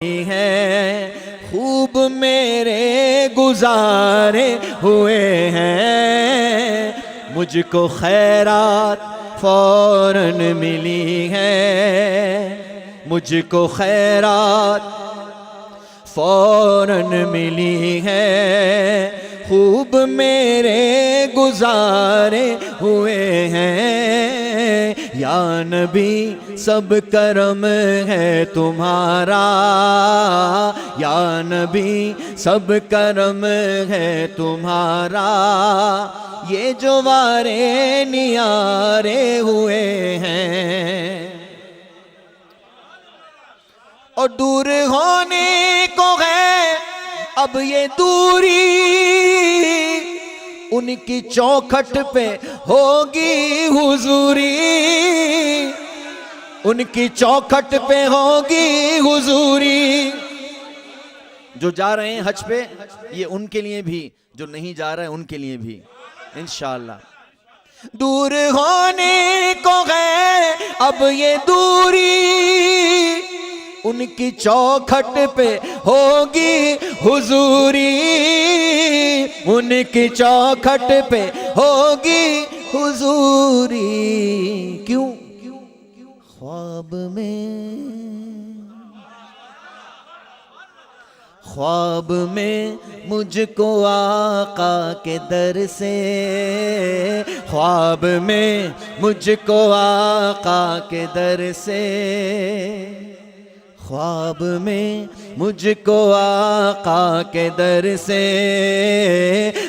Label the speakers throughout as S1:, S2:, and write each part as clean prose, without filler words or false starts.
S1: ہیں خوب میرے گزارے ہوئے ہیں، مجھ کو خیرات فوراً ملی ہے، مجھ کو خیرات فوراً ملی ہے، خوب میرے گزارے ہوئے ہیں، یا نبی سب کرم ہے تمہارا، یا نبی سب کرم ہے تمہارا، یہ جو وارے نیارے ہوئے ہیں، اور دور ہونے کو ہے اب یہ دوری، ان کی چوکھٹ پہ ہوگی حضوری، ان کی چوکھٹ پہ ہوگی حضوری۔ جو جا رہے ہیں حج پہ یہ ان کے لیے بھی، جو نہیں جا رہے ہیں ان کے لیے بھی انشاءاللہ۔ دور ہونے کو ہے اب یہ دوری، ان کی چوکھٹ پہ ہوگی حضوری، ان کی چوکھٹ پہ ہوگی حضوری۔ کیوں؟ خواب میں مجھ کو آقا کے در سے، خواب میں مجھ کو آقا کے در سے، خواب میں مجھ کو آقا کے در سے،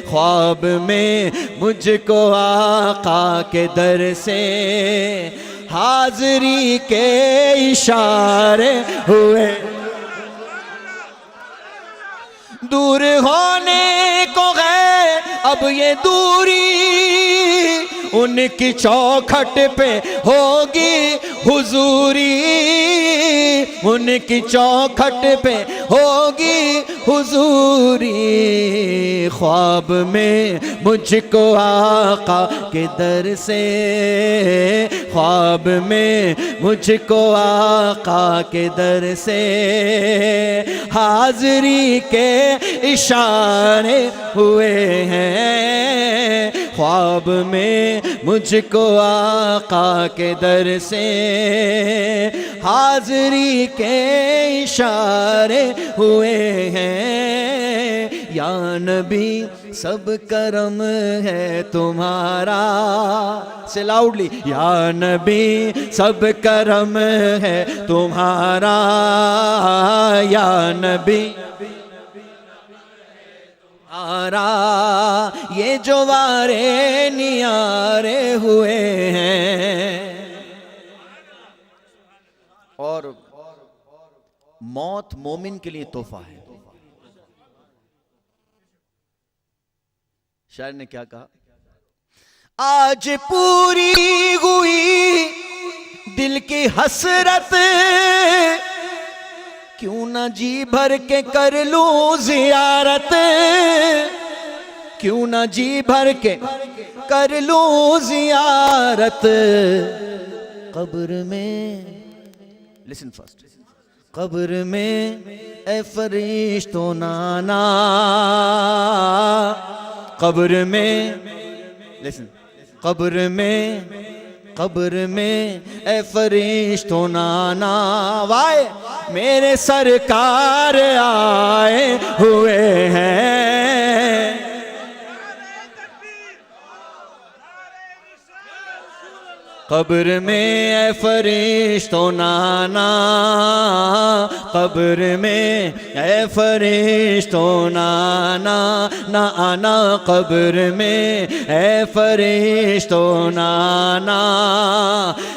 S1: خواب میں مجھ کو آقا کے در سے، حاضری کے اشارے ہوئے، دور ہونے کو ہے اب یہ دوری، ان کی چوکھٹ پہ ہوگی حضوری، ان کی چوکھٹ پہ ہوگی حضوری۔ خواب میں مجھ کو آقا کے در سے، خواب میں مجھ کو آقا کے در سے، حاضری کے اشارے ہوئے ہیں، خواب میں مجھ کو آقا کے در سے، حاضری کے اشارے ہوئے ہیں، یا نبی سب کرم ہے تمہارا، سے لاؤڈلی، یا نبی سب کرم ہے تمہارا، یا نبی یہ جو وارے نیارے ہوئے ہیں۔ اور موت مومن کے لیے تحفہ ہے۔ شاعر نے کیا کہا؟ آج پوری ہوئی دل کی حسرت، کیوں نہ جی بھر کے کر لوں زیارت، کیوں نہ جی بھر کے کر لوں زیارت، قبر میں listen first، قبر میں اے فرشتوں نانا، قبر میں listen، قبر میں اے فرشتوں نانا، وائے میرے سرکار آئے ہوئے ہیں، قبر میں اے فرشتوں نانا، قبر میں اے فرشتوں نانا، نہ آنا قبر میں اے فرشتوں نانا،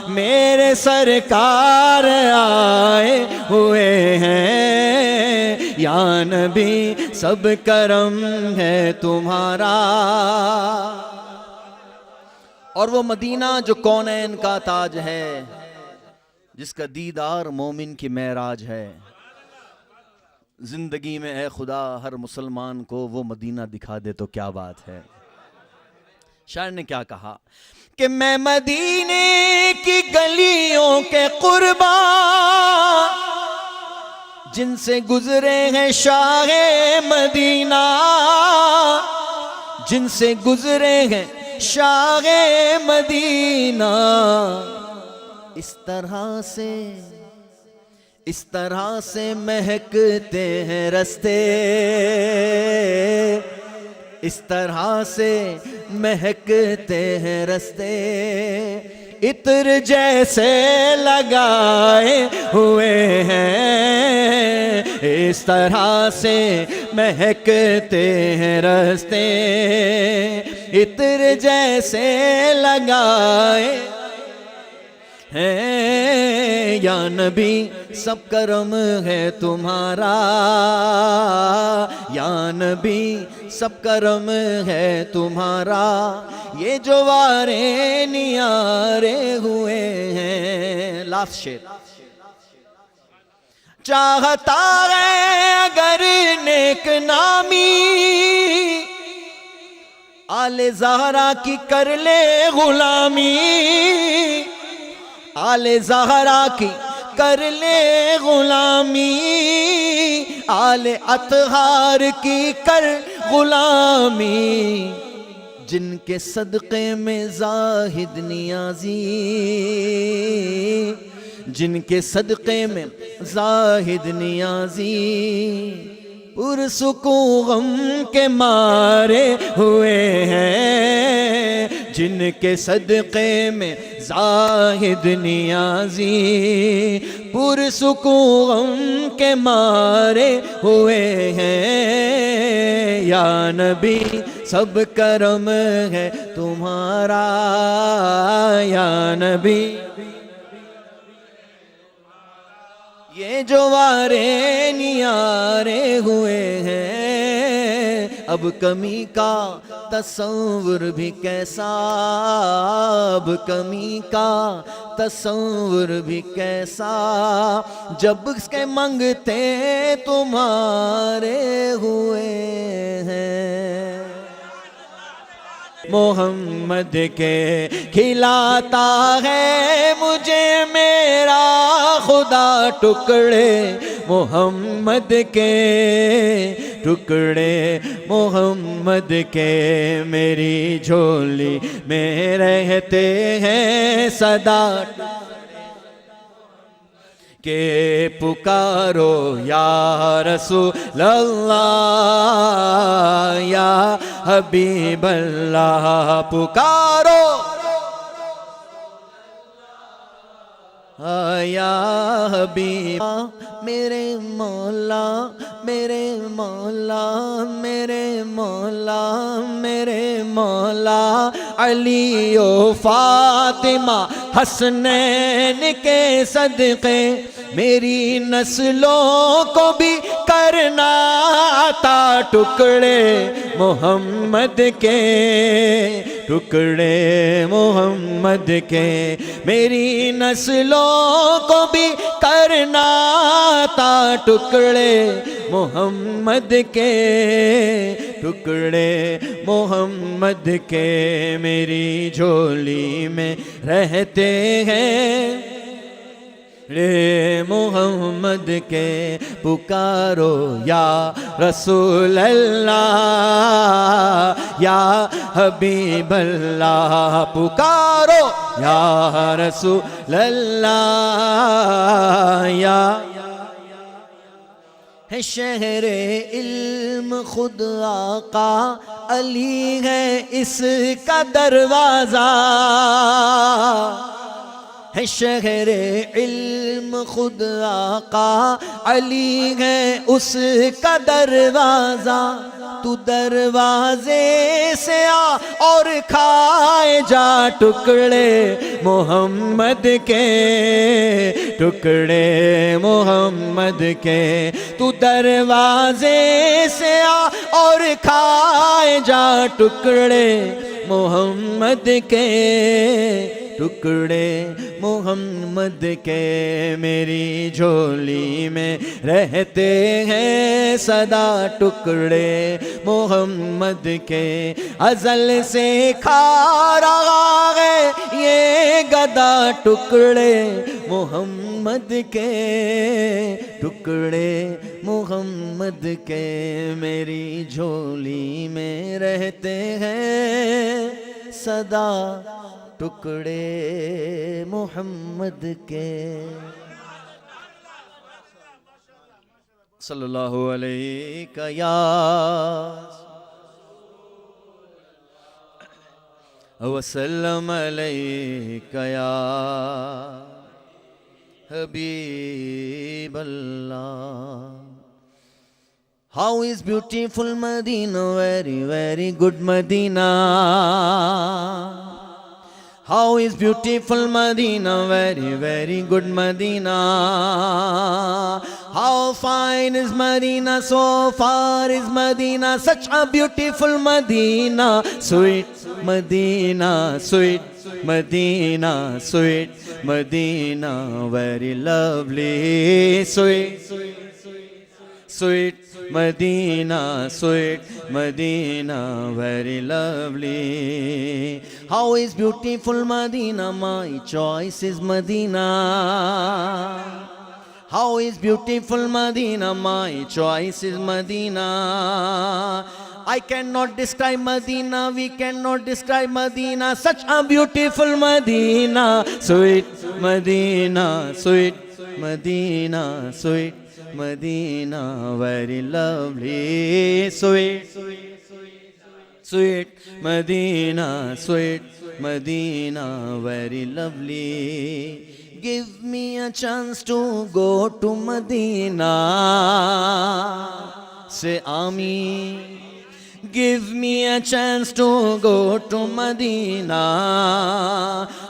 S1: میرے سرکار آئے ہوئے ہیں، یا نبی سب کرم ہے تمہارا۔ اور وہ مدینہ جو کونین کا تاج ہے، جس کا دیدار مومن کی معراج ہے، زندگی میں اے خدا ہر مسلمان کو وہ مدینہ دکھا دے تو کیا بات ہے۔ شاعر نے کیا کہا کہ میں مدینے کی گلیوں کے قرباں جن سے گزرے ہیں شاہ مدینہ، جن سے گزرے ہیں شاہ مدینہ، اس طرح سے مہکتے ہیں رستے، اس طرح سے مہکتے ہیں رستے، عطر جیسے لگائے ہوئے ہیں، اس طرح سے مہکتے ہیں رستے، عطر جیسے لگائے ہیں، یا نبی سب کرم ہے تمہارا، یا نبی سب کرم ہے تمہارا، یہ جو وارے نیارے ہوئے ہیں۔ لاسٹ شعر، چاہتا ہے اگر نیک نامی، آل زہرا کی کر لے غلامی، آل زہرا کی کر لے غلامی، آل اطہار کی کر غلامی، جن کے صدقے میں زاہد نیازی، جن کے صدقے میں زاہد نیازی، پرسکون غم کے مارے ہوئے ہیں، جن کے صدقے میں زاہد نیازی، پرسکون غم کے مارے ہوئے ہیں، یا نبی سب کرم ہے تمہارا، یا نبی یہ جو وارے نیارے ہوئے ہیں، اب کمی کا تصور بھی کیسا، اب کمی کا تصور بھی کیسا، جب اس کے منگتے تمہارے ہوئے ہیں، محمد کے کھلاتا ہے مجھے میرا خدا ٹکڑے، محمد کے ٹکڑے، محمد کے میری جھولی میں رہتے ہیں صدا، کہ پکارو یا رسول اللہ یا حبیب اللہ، پکارو یا حبیب، میرے مولا میرے مولا میرے مولا میرے مولا، علی و فاطمہ حسنین کے صدقے میری نسلوں کو بھی کرنا عطا، ٹکڑے محمد کے ٹکڑے محمد کے میری نسلوں کو بھی کرنا عطا، ٹکڑے محمد کے ٹکڑے محمد کے میری جھولی میں رہتے ہیں، رے محمد کے پکارو یا رسول اللہ یا حبیب اللہ، پکارو یا رسول اللہ یا ہے شہر علم خود آقا علی ہے اس کا دروازہ، ہے شہر علم خود آقا علی ہے اس کا دروازہ، تو دروازے سے آ اور کھائے جا ٹکڑے محمد کے ٹکڑے محمد کے، تو دروازے سے آ اور کھائے جا ٹکڑے محمد کے ٹکڑے محمد کے میری جھولی میں رہتے ہیں صدا، ٹکڑے محمد کے ازل سے کھا رہا ہے یہ گدا، ٹکڑے محمد محمد کے ٹکڑے محمد کے میری جھولی میں رہتے ہیں صدا ٹکڑے محمد کے صلی اللہ علیہ یا وسلم علیک یا حبیب اللہ. How is beautiful Medina, very, very good Medina. How is beautiful Medina, very, very good Medina. How fine is Medina, so far is Medina, such a beautiful Medina. Sweet Medina, sweet Medina, sweet Medina, very lovely, sweet, sweet Medina, sweet Medina, very lovely. How is beautiful Medina, my choice is Medina. How is beautiful Medina, my choice is Medina. I cannot describe Medina, we cannot describe Medina, such a beautiful Medina. Sweet Medina, sweet Medina, sweet Medina, very lovely, sweet, sweet Medina, sweet Medina, very lovely. Give me a chance to go to Medina. Say Ameen. Give me a chance to go to Medina.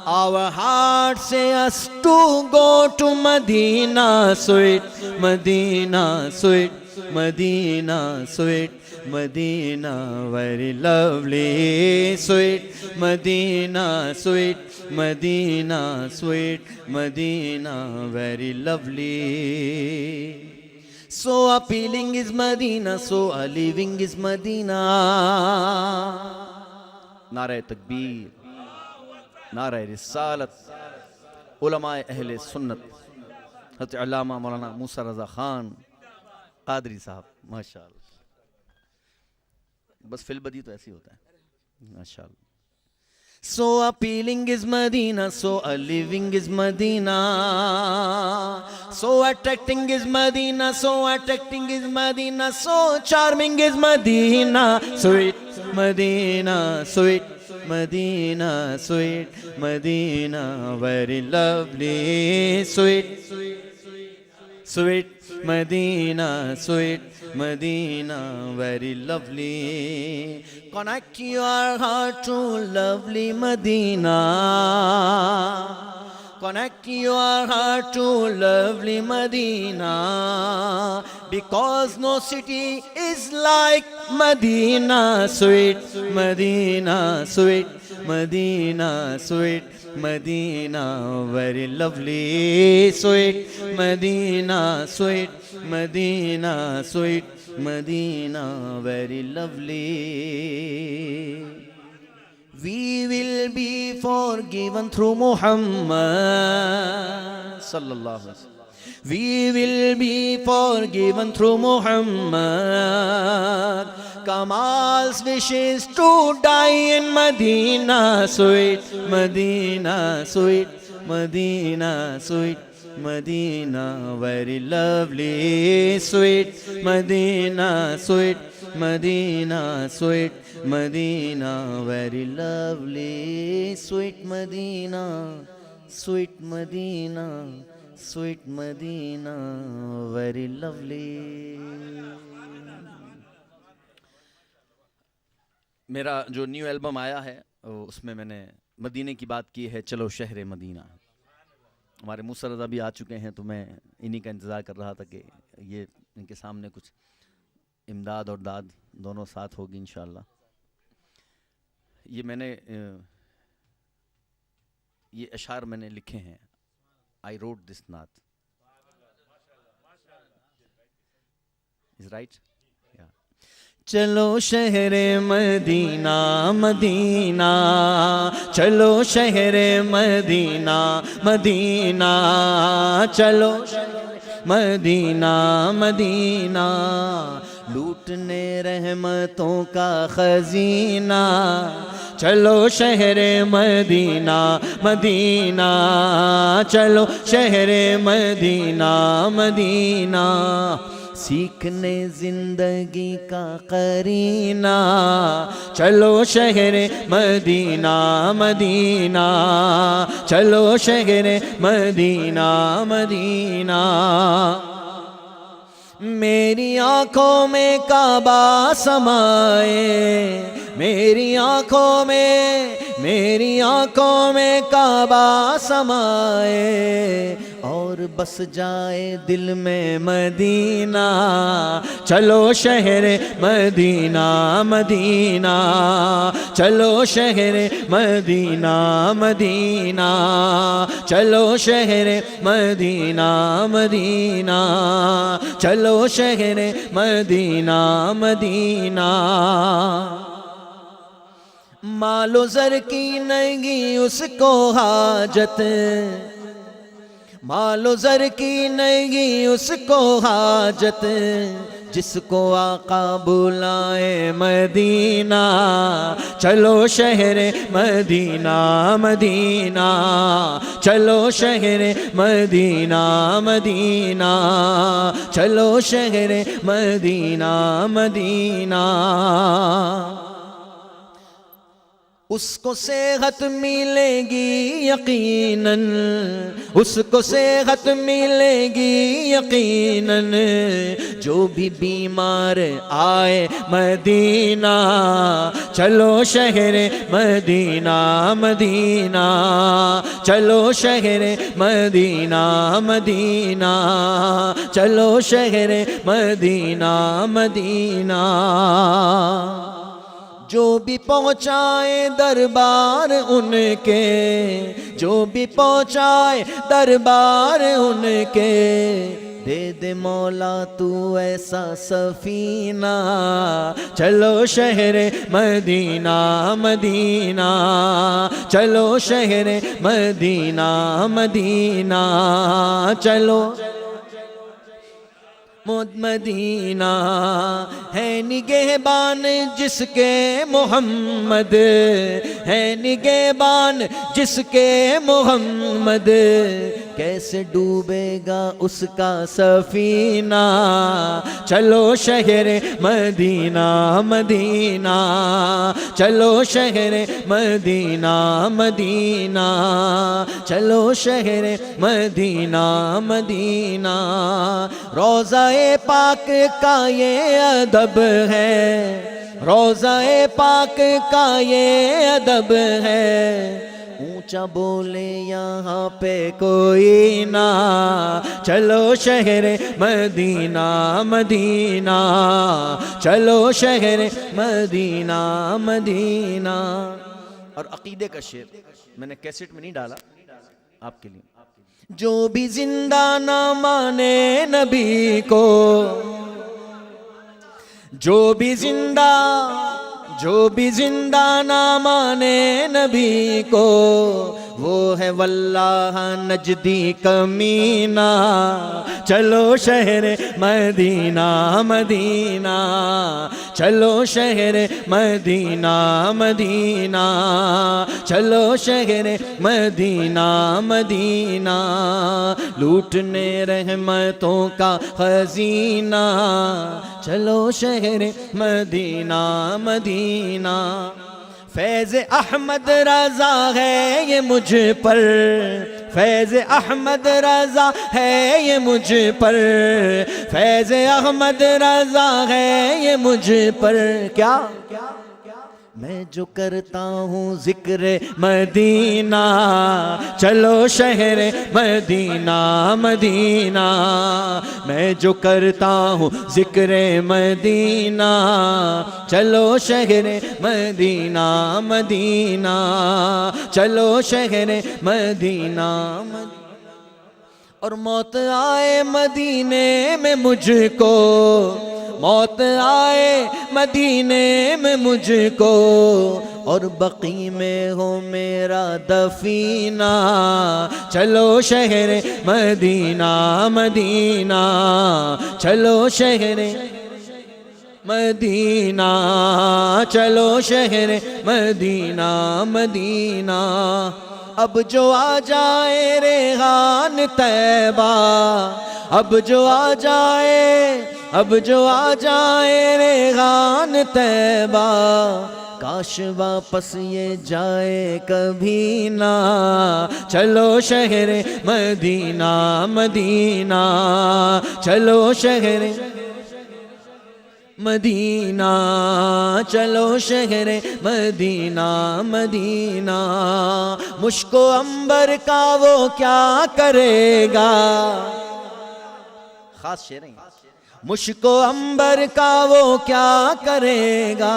S1: Our hearts say us to go to Medina. Sweet Medina, sweet Medina, sweet Medina, very lovely. Sweet Medina, sweet Medina, sweet Medina, very lovely. So appealing is Medina, so a living is Medina. Nare Takbir, Nare Risalat, Ulama Ahle Sunnat, Hazrat Allama Maulana Musa Raza Khan, Qadri Sahab, MashaAllah. بس فی البدی تو ایسی ہوتا ہے ماشاءاللہ. So appealing is Medina, so a living is Medina. So attracting is Medina, so attracting is Medina, so charming is Medina. Sweet Medina, sweet Medina, sweet Medina, very lovely. Sweet, sweet Medina, sweet Medina, very lovely. Connect your heart to lovely Medina. Connect your heart to lovely Medina. Because no city is like Medina. Sweet Medina, sweet Medina, sweet Medina, very lovely. Sweet Medina, sweet Medina, sweet Medina, very lovely. We will be forgiven through Muhammad sallallahu alaihi wasallam. We will be forgiven through Muhammad. Kamal's wishes to die in Medina. Sweet Medina, sweet Medina, sweet Medina, very lovely. Sweet Medina, sweet Medina, sweet Medina, very lovely. Sweet Medina, sweet Medina, sweet Medina, very lovely. میرا جو new album آیا ہے اس میں نے مدینے کی بات کی ہے. چلو شہر مدینہ. ہمارے موسیٰ رضا بھی آ چکے ہیں تو میں انہی کا انتظار کر رہا تھا کہ یہ ان کے سامنے کچھ امداد اور داد دونوں ساتھ ہوگی انشاءاللہ. یہ میں نے یہ اشعار میں نے لکھے ہیں. I wrote this naat. Is right? Yeah. چلو شہر مدینہ مدینہ، چلو شہر مدینہ مدینہ، چلو مدینہ مدینہ، لوٹنے رحمتوں کا خزینہ، چلو شہر مدینہ مدینہ، چلو شہر مدینہ مدینہ، سیکھنے زندگی کا قرینہ، چلو شہر مدینہ مدینہ، چلو شہر مدینہ مدینہ، میری آنکھوں میں کعبہ سمائے، میری آنکھوں میں کعبہ سمائے، اور بس جائے دل میں مدینہ، چلو شہر مدینہ مدینہ، چلو شہر مدینہ مدینہ، چلو شہر مدینہ مدینہ، چلو شہر مدینہ مدینہ، مال و زر کی نہیں اس کو حاجت، مال و زر کی نہیں اس کو حاجت، جس کو آقا بلائے مدینہ، چلو شہر مدینہ مدینہ، چلو شہر مدینہ مدینہ، چلو شہر مدینہ مدینہ، اس کو صحت ملے گی یقیناً، اس کو صحت ملے گی یقیناً، جو بھی بیمار آئے مدینہ، چلو شہر مدینہ مدینہ، چلو شہر مدینہ مدینہ، چلو شہر مدینہ مدینہ، جو بھی پہنچائے دربار ان کے، جو بھی پہنچائے دربار ان کے، دے دے مولا تو ایسا سفینہ، چلو شہر مدینہ مدینہ، چلو شہر مدینہ مدینہ، چلو مدینہ، ہے نگہبان جس کے محمد، ہے نگہبان جس کے محمد، کیسے ڈوبے گا اس کا سفینہ، چلو شہر مدینہ مدینہ، چلو شہر مدینہ مدینہ، چلو شہر مدینہ مدینہ، روضہ پاک کا یہ ادب ہے، روضہ پاک کا یہ ادب ہے، اونچا بولے یہاں پہ کوئی نہ، چلو شہر مدینہ مدینہ، چلو شہر مدینہ مدینہ۔ اور عقیدے کا شعر میں نے کیسٹ میں نہیں ڈالا، آپ کے لیے، جو بھی زندہ نہ مانے نبی کو، جو بھی زندہ نہ مانے نبی کو، وہ ہے واللہ نجدی کمینہ، چلو شہر مدینہ مدینہ، چلو شہر مدینہ مدینہ، چلو شہر مدینہ مدینہ، لوٹنے رحمتوں کا خزینہ، چلو شہر مدینہ مدینہ، فیض احمد رضا ہے یہ مجھ پر، فیض احمد رضا ہے یہ مجھ پر، فیض احمد رضا ہے یہ مجھ پر، کیا میں جو کرتا ہوں ذکر مدینہ، چلو شہر مدینہ مدینہ، میں جو کرتا ہوں ذکر مدینہ، چلو شہر مدینہ مدینہ، چلو شہر مدینہ مدینہ، اور موت آئے مدینے میں مجھ کو، موت آئے مدینے میں مجھ کو اور بقی میں ہو میرا دفینہ چلو شہر مدینہ مدینہ چلو شہر مدینہ چلو شہر مدینہ مدینہ اب جو آ جائے ریحان طیبہ اب جو آ جائے ریحان طیبہ کاش واپس یہ جائے کبھی نہ چلو شہر مدینہ مدینہ چلو شہر مدینہ چلو شہر مدینہ مدینہ مشک و عنبر کا وہ کیا کرے گا خاص شعر ہیں مشک و عنبر کا وہ کیا کرے گا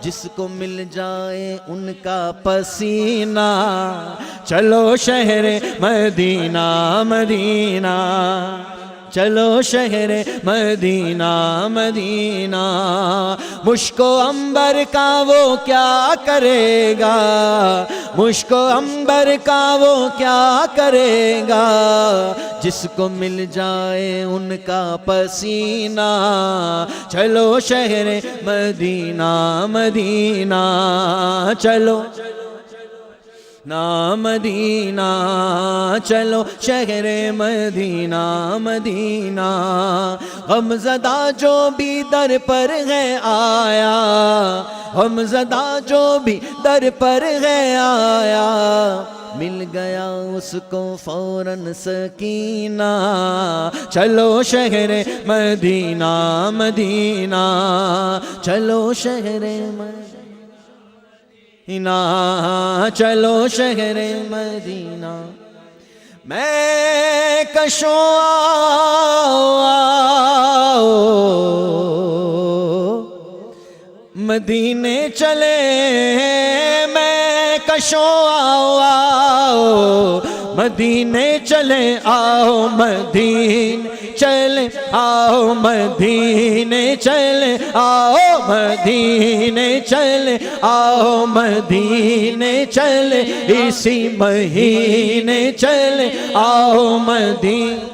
S1: جس کو مل جائے ان کا پسینہ چلو شہر مدینہ مدینہ چلو شہر مدینہ مدینہ مشک و عنبر کا وہ کیا کرے گا مشک و عنبر کا وہ کیا کرے گا جس کو مل جائے ان کا پسینہ چلو شہر مدینہ مدینہ چلو نا مدینہ چلو شہر مدینہ مدینہ غمزدہ جو بھی در پر ہے آیا غمزدہ جو بھی در پر ہے آیا مل گیا اس کو فوراً سکینہ چلو شہر مدینہ مدینہ چلو شہر مدینہ چلو شہر مدینہ میں کشوں مدینے چلے میں کشوں مدینے چلے آؤ مدینے چلے آؤ مدینے چلے آؤ مدینے چلے آؤ مدینے چلے اسی مہینے چلے آؤ مدینے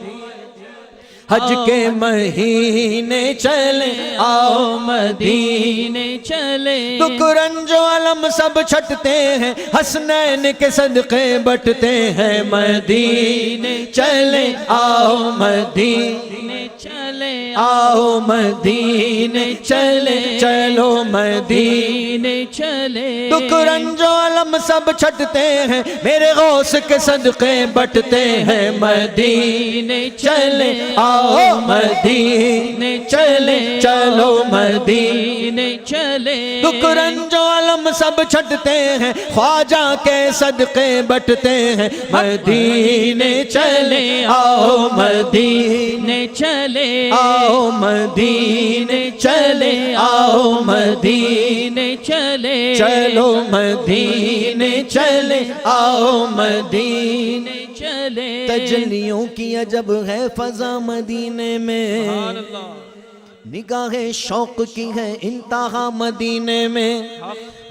S1: حج کے مہینے چلے آؤ مدینے چلے دکھ رنج و علم سب چھٹتے ہیں حسنین کے صدقے بٹتے ہیں مدینے چلے آؤ مدینے چلے آؤ مدینے چلے چلو مدینے چلے دکھ رنج و علم سب چھٹتے ہیں میرے غوث کے صدقے بٹتے ہیں مدینے چلے آؤ مدینے چلے چلو مدینے چلے دکھ رنج و علم سب چھٹتے ہیں خواجہ کے صدقے بٹتے ہیں مدینے چلے آؤ مدینے چلے آؤ مدینے چلے آؤ مدینے چلے چلو مدینے چلے آؤ مدینے چلے تجلیوں کی عجب ہے فضا مدینے میں نگاہ شوق کی ہے انتہا مدینے میں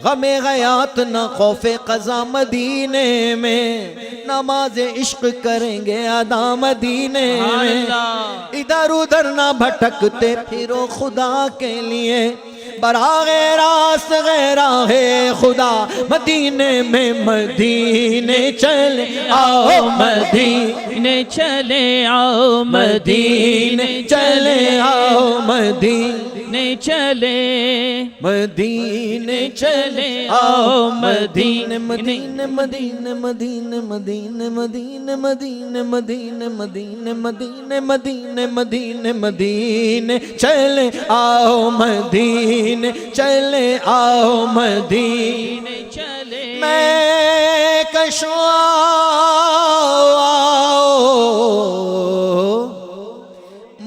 S1: غم غیات نہ خوف قضا مدینے میں نماز عشق کریں گے ادا مدینے میں ادھر ادھر نہ بھٹکتے پھرو خدا کے لیے براہ راست غیراہ خدا مدینے میں مدینے چلے آؤ مدینے چلے آؤ مدینے چلے آؤ مدینے چلے مدینے چلے آؤ مدینے مدینے مدینے مدینے مدینے مدینے مدینے مدینے مدینے مدینے مدینے مدینے مدینے چلے آؤ مدینے چلے آؤ مدینے چلے میں کشوں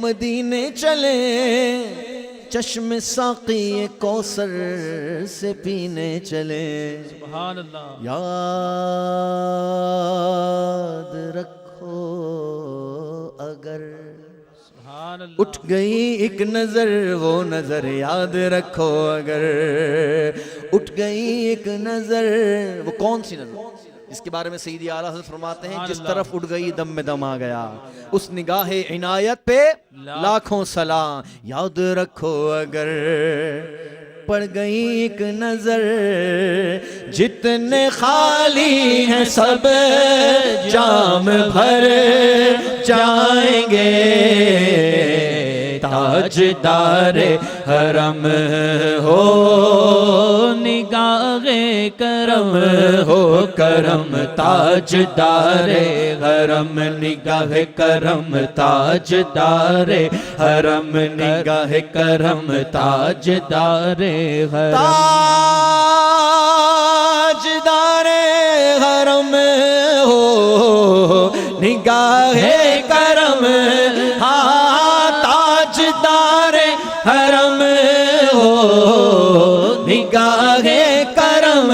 S1: مدینے چلے چشم ساقی کوثر سے پینے چلے سبحان اللہ یاد رکھو اگر اٹھ گئی ایک نظر وہ نظر یاد رکھو اگر، اٹھ گئی ایک نظر، وہ کون سی نظر؟ اس کے بارے میں سیدی اعلیٰ حضرت فرماتے ہیں جس طرف اٹھ گئی دم میں دم آ گیا، اس نگاہ عنایت پہ لاکھوں سلام، یاد رکھو اگر پڑ گئی ایک نظر، جتنے خالی ہیں سب جام بھر جائیں گے، تاجدار حرم ہو نگاہ کرم ہو کرم، تاجدار حرم نگاہ کرم، تاجدار حرم نگاہ کرم، تاجدار حرم، تاجدار حرم ہو نگاہ کرم، ہاں تاجدار حرم ہو نگاہ کرم،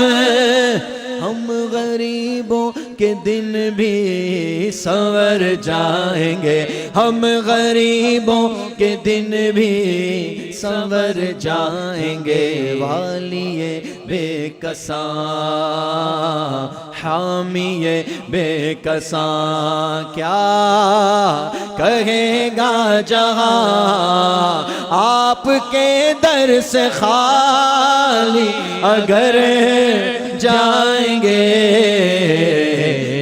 S1: ہم غریبوں کے دن بھی سنور جائیں گے، ہم غریبوں کے دن بھی سنور جائیں گے، والی بے کساں حامی بے کساں کیا کہے گا جہاں، آپ کے در سے خالی اگر جائیں گے،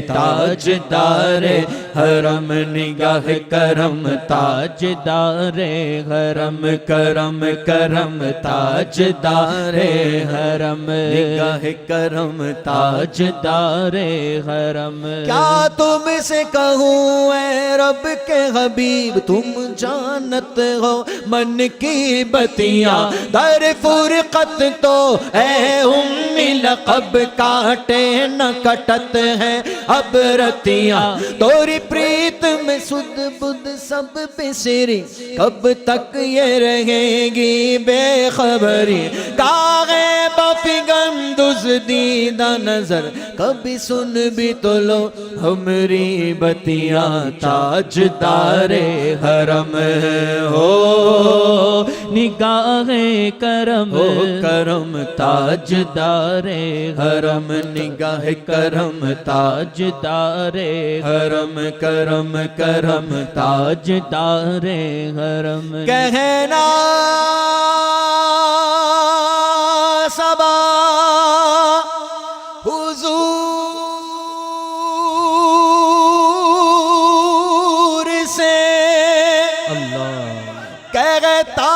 S1: تاجدار حرم نگاہ کرم، تاجدار حرم کرم کرم، تاجدار حرم نگاہ کرم، تاجدار حرم، کیا تم سے کہوں اے رب کے حبیب، تم جانت ہو من کی بتیاں، در فرقت تو اے امی لقب کاٹے نہ کٹت ہیں اب رتیاں، توری پریت میں سد بدھ سب بسری، کب تک یہ رہیں گی بے خبری، کاغے بفگن دزدیدہ نظر، کبھی سن بھی تو لو ہمری بتیاں، تاجدار حرم ہو نگاہ کرم ہو کرم، تاجدار حرم نگاہ کرم، تاجدار حرم کرم کرم، تاجدار حرم، کہنا صبا حضور سے کہتا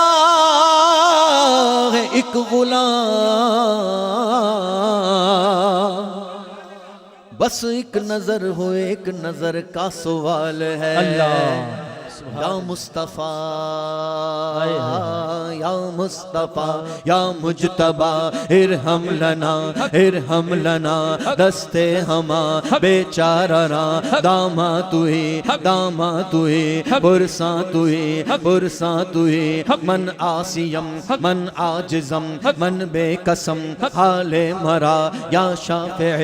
S1: ہے ایک غلام، بس ایک نظر ہو ایک نظر کا سوال ہے، یا مصطفیٰ یا مصطفیٰ یا مجتبیٰ، ارحم لنا ارحم لنا، دستے ہما بیچارہ داما تو ہی داما تو ہی، برساں تو ہی برساں تو ہی، من آسیم من آجزم من بے قسم حال مرا، یا شافع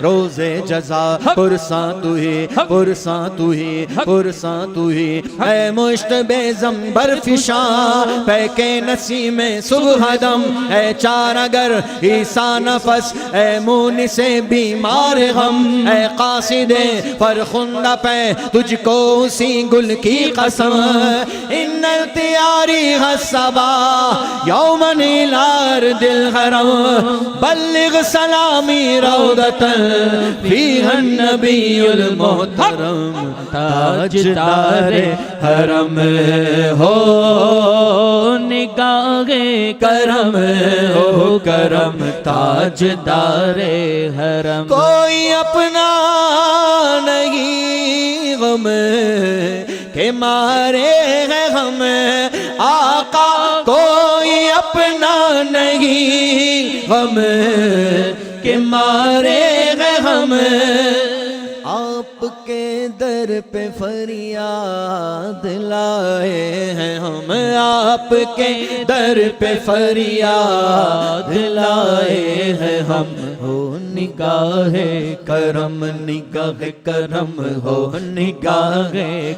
S1: روز جزا، برساں تو ہی برساں تو ہی برساں تو ہی، اے مشت بے زمبر فشاں پیکے نسیم صبح دم، اے چار اگر عیسیٰ نفس، اے مون سے بیمار غم، اے قاصد فرخندہ پہ تجھ کو اسی گل کی قسم، ان التیاری حسبا یومن الار دل حرم، بلغ سلامی روضتا فیہا النبی المحترم، تاجدار حرم ہو نگاہ کرم ہو کرم، تاجدار حرم، کوئی اپنا نہیں غم کے مارے ہیں ہم آقا، کوئی اپنا نہیں غم کے مارے ہیں ہم، آپ کے در پہ فریاد لائے ہیں ہم، آپ کے در پہ فریاد لائے ہیں ہم، ہو نگاہ کرم نگاہ کرم ہو نگاہ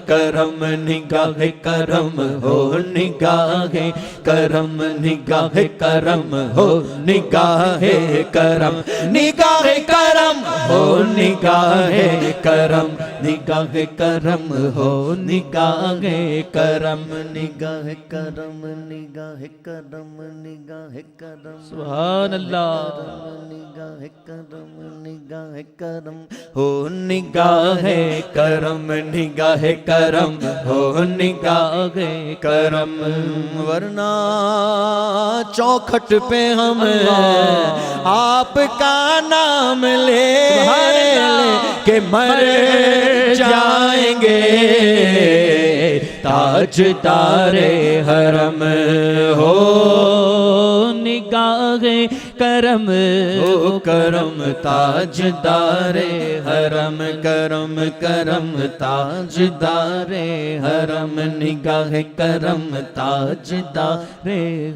S1: کرم نگاہ کرم ہو نگاہ کرم نگاہ کرم ہو نگاہ کرم نگاہ کرم ہو نگاہ کرم نگاہ کرم ہو نگاہ کرم نگاہ کرم نگاہ کرم نگاہ کرم
S2: سبحان اللہ
S1: نگاہ کرم نگاہ کرم ہو نگاہ کرم نگاہ کرم ہو نگاہ کرم ورنہ چوکھٹ پہ ہم آپ کا نام لے کہ مر جائیں گے تاجدار حرم
S2: ہو نگاہ کرم
S1: ہو کرم تاجدار حرم کرم کرم تاجدار حرم نگاہ کرم تاجدار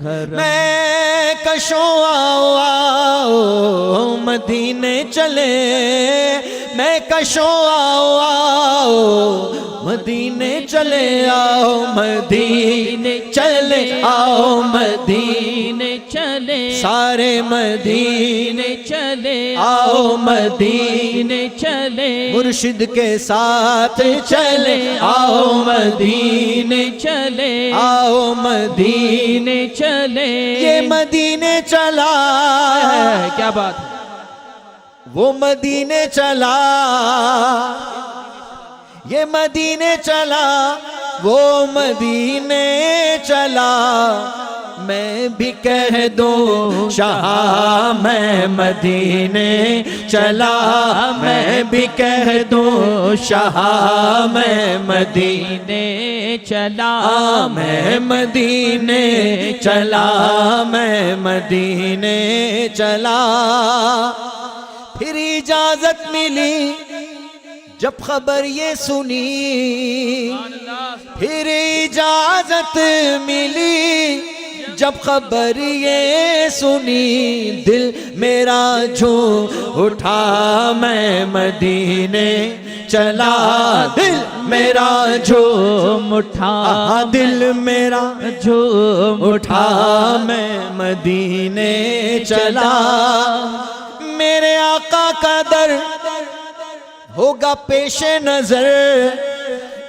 S1: حرم میں کشوں آؤ مدینے چلے میں کشوں آؤ مدینے چلے آؤ مدینے چلے آؤ مدینے
S2: چلے
S1: سارے مدینے
S2: چلے
S1: آؤ مدینے
S2: چلے
S1: مرشد کے ساتھ چلے آؤ مدینے
S2: چلے
S1: آؤ مدینے
S2: چلے
S1: یہ مدینے چلا
S2: کیا بات ہے
S1: وہ مدینے چلا یہ مدینے چلا وہ مدینے چلا میں بھی کہہ دوں شاہ میں مدینے چلا میں بھی کہہ دوں شاہ میں مدینے
S2: چلا
S1: میں مدینے چلا میں مدینے چلا پھر اجازت ملی جب خبر یہ سنی پھر اجازت ملی جب خبر یہ سنی دل میرا جھوم اٹھا میں مدینے چلا دل میرا جھوم اٹھا دل میرا
S2: جھوم
S1: اٹھا میں مدینے چلا میرے آقا کا در ہوگا پیش نظر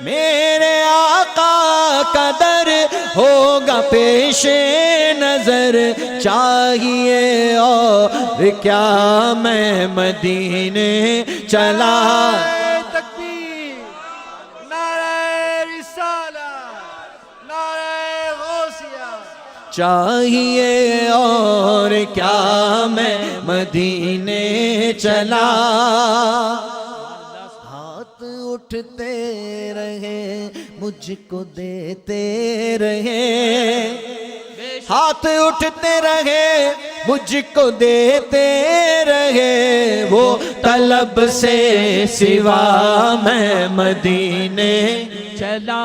S1: میرے آقا کا در ہوگا پیش نظر چاہیے اور کیا میں مدینے چلا
S3: تکبیر نعرہ رسالت نعرہ غوثیہ
S1: چاہیے اور کیا میں مدینے چلا ہاتھ اٹھتے رہے مجھ کو دیتے رہے ہاتھ اٹھتے رہے مجھ کو دیتے رہے وہ طلب سے سوا میں مدینے
S2: چلا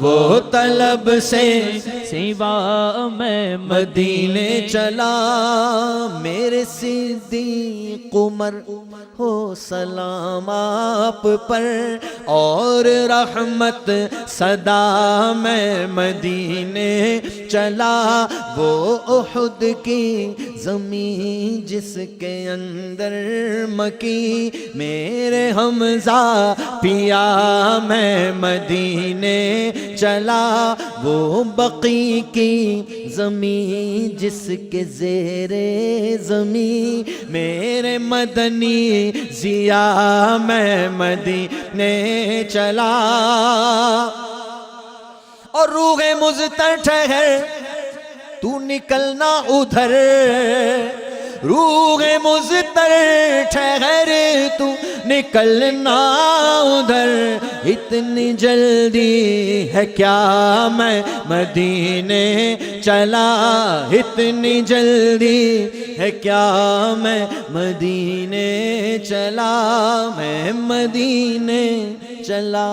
S1: وہ طلب سے
S2: سوا میں
S1: مدینے چلا میرے صدیق عمر ہو سلام آپ پر اور رحمت صدا میں مدینے چلا وہ احد کی زمین جس کے اندر مکی میرے حمزہ پیا میں مدینے چلا وہ بقی کی زمین جس کے زیر زمین میرے مدنی ضیا میں مدینے چلا اور روح مزتر ٹھہر تو نکلنا ادھر روح مزتر ٹھہر تو نکلنا ادھر اتنی جلدی ہے کیا میں مدینے چلا اتنی جلدی ہے کیا میں مدینے چلا میں مدینے چلا